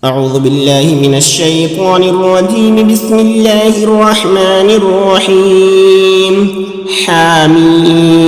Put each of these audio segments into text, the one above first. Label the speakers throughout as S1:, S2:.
S1: أعوذ بالله من الشيطان الرجيم. بسم الله الرحمن الرحيم. حميم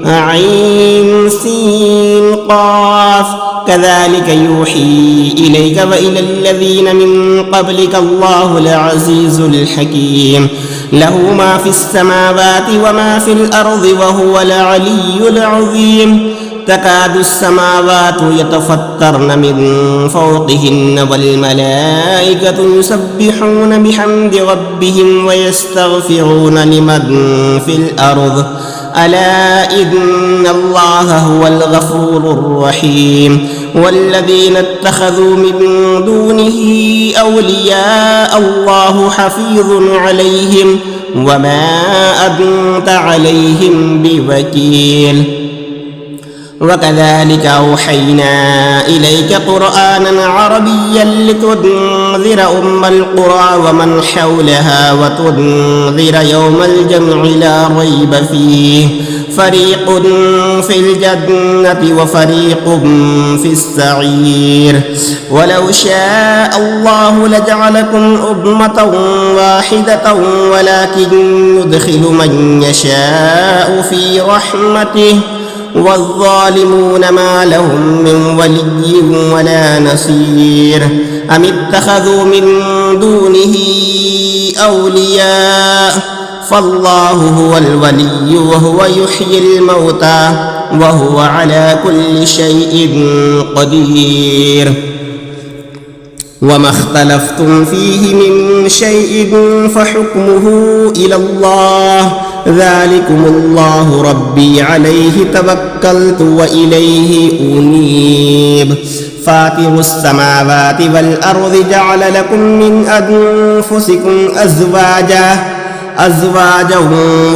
S1: عين سين قاف كذلك يوحي إليك وإلى الذين من قبلك الله العزيز الحكيم. له ما في السماوات وما في الأرض وهو العلي العظيم. تكاد السماوات يتفطرن من فوقهن والملائكة يسبحون بحمد ربهم ويستغفرون لمن في الأرض ألا إن الله هو الغفور الرحيم. والذين اتخذوا من دونه أولياء الله حفيظ عليهم وما أنت عليهم بوكيل. وكذلك أوحينا إليك قرآنا عربيا لتنذر أم القرى ومن حولها وتنذر يوم الجمع لا ريب فيه فريق في الجنة وفريق في السعير. ولو شاء الله لجعلكم أمة واحدة ولكن يدخل من يشاء في رحمته والظالمون ما لهم من ولي ولا نصير. أم اتخذوا من دونه أولياء فالله هو الولي وهو يحيي الموتى وهو على كل شيء قدير. وما اختلفتم فيه من شيء فحكمه إلى الله ذلكم الله ربي عليه توكلت وإليه أنيب. فاطر السماوات والأرض جعل لكم من أنفسكم أزواجا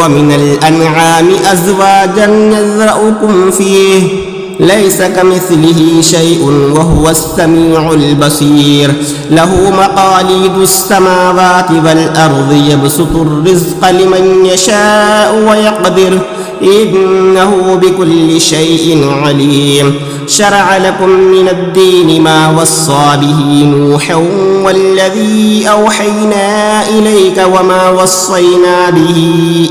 S1: ومن الأنعام أزواجا يذرأكم فيه ليس كمثله شيء وهو السميع البصير. له مقاليد السماوات والأرض يبسط الرزق لمن يشاء ويقدر إنه بكل شيء عليم. شرع لكم من الدين ما وصى به نوحا والذي أوحينا إليك وما وصينا به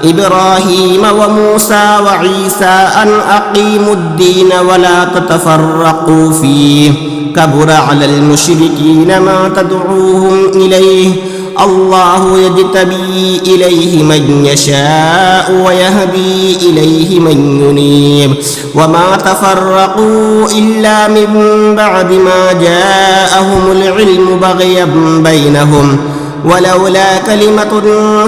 S1: إبراهيم وموسى وعيسى أن أقيموا الدين ولا تتفرقوا فيه كبر على المشركين ما تدعوهم إليه الله يجتبي إليه من يشاء ويهدي إليه من ينيب. وما تفرقوا إلا من بعد ما جاءهم العلم بغيا بينهم ولولا كلمة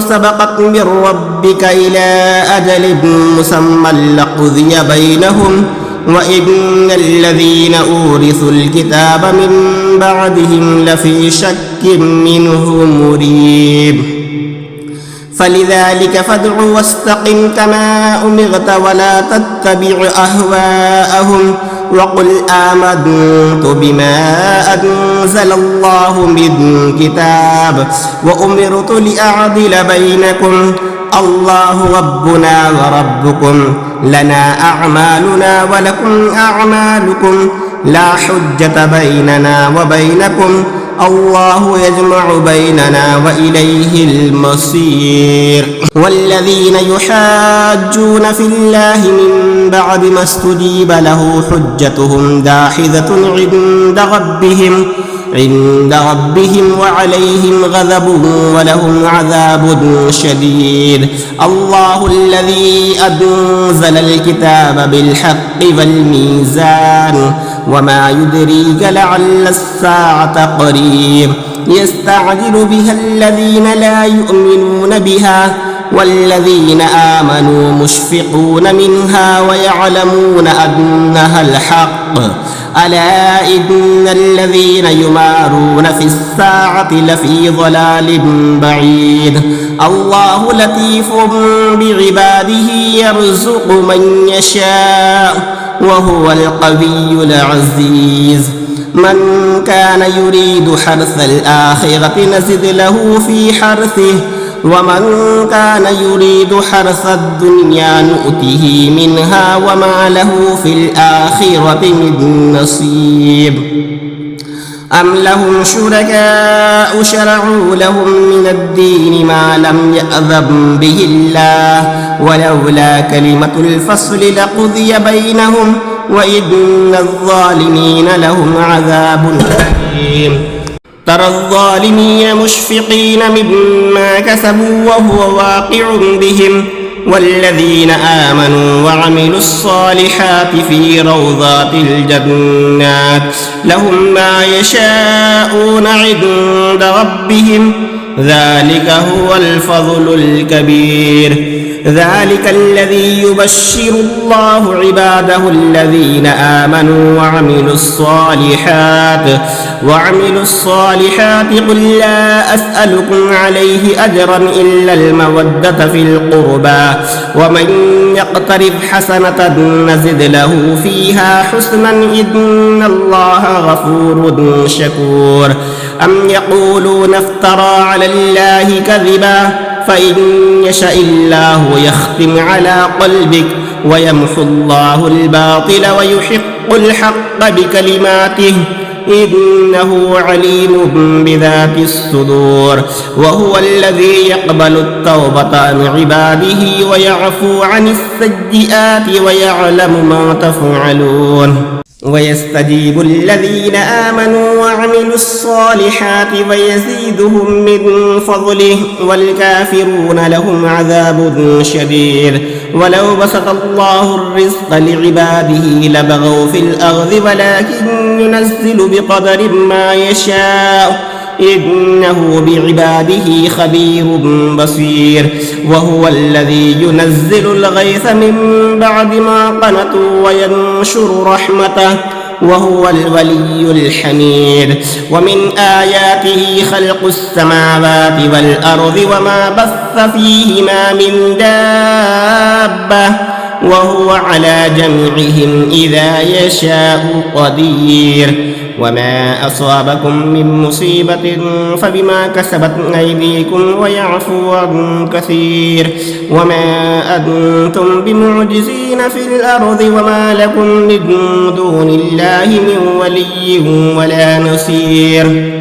S1: سبقت من ربك إلى أجل مسمى لقضي بينهم وإن الذين أورثوا الكتاب من بعدهم لفي شك منه مريب. فلذلك فادع واستقم كما أمرت ولا تتبع أهواءهم وقل آمنت بما أنزل الله من كتاب وأمرت لأعدل بينكم الله ربنا وربكم لنا أعمالنا ولكم أعمالكم لا حجة بيننا وبينكم الله يجمع بيننا وإليه المصير. والذين يحاجون في الله من بعد ما استجيب له حجتهم داحضة عند ربهم وعليهم غضب ولهم عذاب شديد. الله الذي أنزل الكتاب بالحق والميزان وما يدريك لعل الساعة قريب. يستعجل بها الذين لا يؤمنون بها والذين آمنوا مشفقون منها ويعلمون أنها الحق ألا إن الذين يمارون في الساعة لفي ضلال بعيد. الله لطيف بعباده يرزق من يشاء وهو القوي العزيز. من كان يريد حرث الآخرة نزد له في حرثه ومن كان يريد حرث الدنيا نؤته منها وما له في الآخرة من نصيب أم لهم شركاء شرعوا لهم من الدين ما لم يأذن به الله ولولا كلمة الفصل لقضي بينهم وإن الظالمين لهم عذاب أليم ترى الظالمين مشفقين مما كسبوا وهو واقع بهم والذين آمنوا وعملوا الصالحات في روضات الجنات لهم ما يشاءون عند ربهم ذلك هو الفضل الكبير ذلك الذي يبشر الله عباده الذين آمنوا وعملوا الصالحات قل لا أسألكم عليه أجرا إلا المودة في القربى ومن يقترف حسنة نزد له فيها حسنا إن الله غفور شكور أم يقولون افترى على الله كذبا فإن يشأ الله يختم على قلبك ويمحو الله الباطل ويحق الحق بكلماته إنه عليم بذات الصدور وهو الذي يقبل التوبة عن عباده ويعفو عن السيئات ويعلم ما تفعلون ويستجيب الذين آمنوا وعملوا الصالحات ويزيدهم من فضله والكافرون لهم عذاب شديد ولو بسط الله الرزق لعباده لبغوا في الأرض ولكن ينزل بقدر ما يشاء إنه بعباده خبير بصير وهو الذي ينزل الغيث من بعد ما قنطوا وينشر رحمته وهو الولي الحميد ومن آياته خلق السماوات والأرض وما بث فيهما من دابة وهو على جمعهم إذا يشاء قدير وما أصابكم من مصيبة فبما كسبت أيديكم ويعفو عن كثير وما أنتم بمعجزين في الأرض وما لكم من دون الله من ولي ولا نصير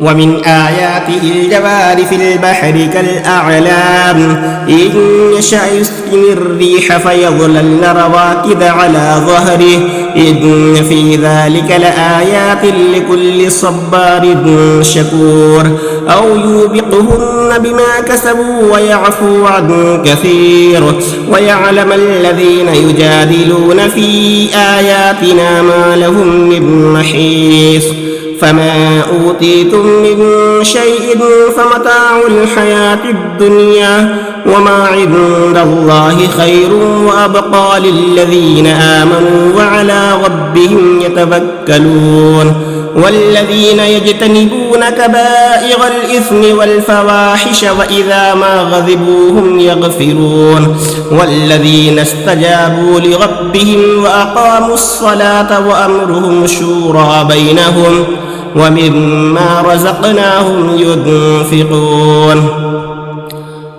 S1: ومن آياته الجوار في البحر كالأعلام إن يشأ يسكن الريح فيظللن رواكد على ظهره إن في ذلك لآيات لكل صبار شكور أو يوبقهن بما كسبوا ويعفو عن كثير ويعلم الذين يجادلون في آياتنا ما لهم من محيص فما أوتيتم من شيء فمتاع الحياة الدنيا وما عند الله خير وأبقى للذين آمنوا وعلى ربهم يتوكلون والذين يجتنبون كبائر الإثم والفواحش وإذا ما غضبوا هم يغفرون والذين استجابوا لربهم وأقاموا الصلاة وأمرهم شورى بينهم ومما رزقناهم ينفقون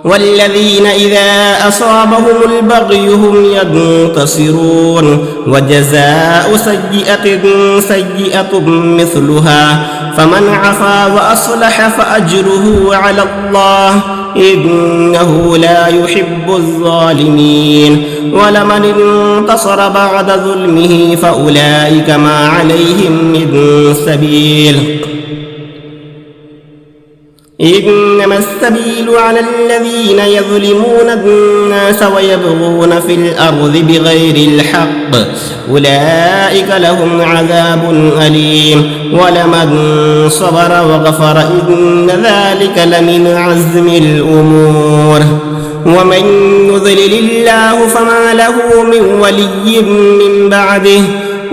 S1: والذين إذا أصابهم البغي هم ينتصرون وجزاء سيئة سيئة مثلها فمن عفا وأصلح فأجره على الله إنه لا يحب الظالمين ولمن انتصر بعد ظلمه فأولئك ما عليهم من سبيل إنما السبيل على الذين يظلمون الناس ويبغون في الأرض بغير الحق أولئك لهم عذاب أليم ولمن صبر وغفر إن ذلك لمن عزم الأمور ومن يضلل الله فما له من ولي من بعده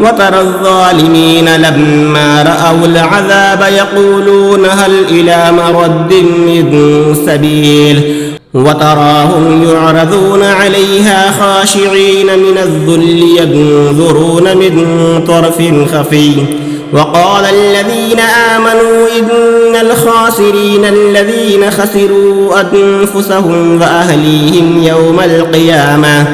S1: وترى الظالمين لما رأوا العذاب يقولون هل إلى مرد من سبيل وتراهم يعرضون عليها خاشعين من الذل ينظرون من طرف خفي وقال الذين آمنوا إن الخاسرين الذين خسروا أنفسهم وأهليهم يوم القيامة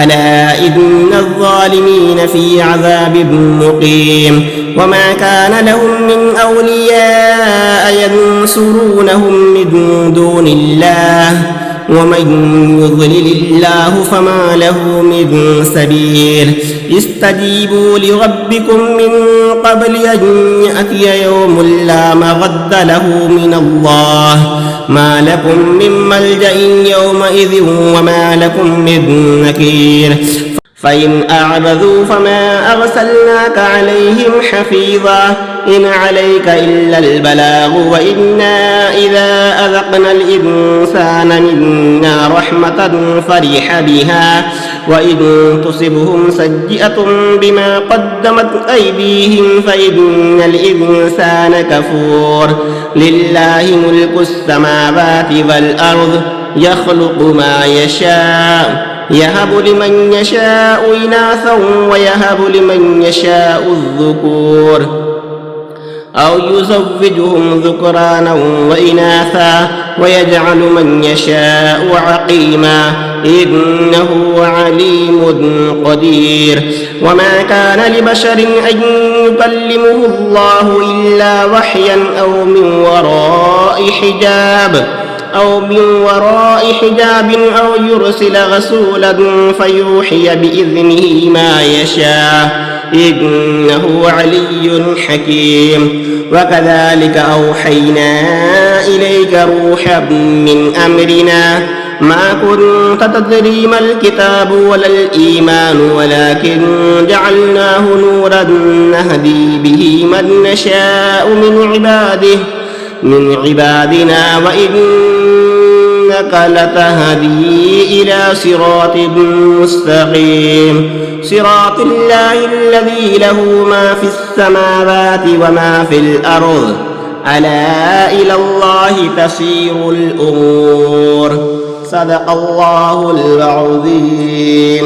S1: ألا إن الظالمين في عذاب مقيم وما كان لهم من أولياء ينصرونهم من دون الله ومن يضلل الله فما له من سبيل استجيبوا لربكم من قبل أن يأتي يوم لا مرد له من الله ما لكم من ملجأ يومئذ وما لكم من نكير فإن أعرضوا فما أرسلناك عليهم حفيظا إن عليك إلا البلاغ وإنا إذا أذقنا الإنسان منا رحمة فرح بها وإن تصبهم سيئة بما قدمت أيديهم فإن الإنسان كفور لله ملك السماوات والأرض يخلق ما يشاء يهب لمن يشاء إناثا ويهب لمن يشاء الذكور أو يزوجهم ذكرانا وإناثا ويجعل من يشاء عقيما إنه عليم قدير وما كان لبشر أن يكلمه الله إلا وحيا أو من وراء حجاب أو يرسل رسولا فيوحي بإذنه ما يشاء إنه علي حكيم وكذلك أوحينا إليك روحا من أمرنا ما كنت تدري ما الكتاب ولا الإيمان ولكن جعلناه نورا نهدي به من نشاء من عبادنا وإنك لتهدي إلى صراط مستقيم صراط الله الذي له ما في السماوات وما في الأرض ألا إلى الله تسير الأمور صدق الله العظيم.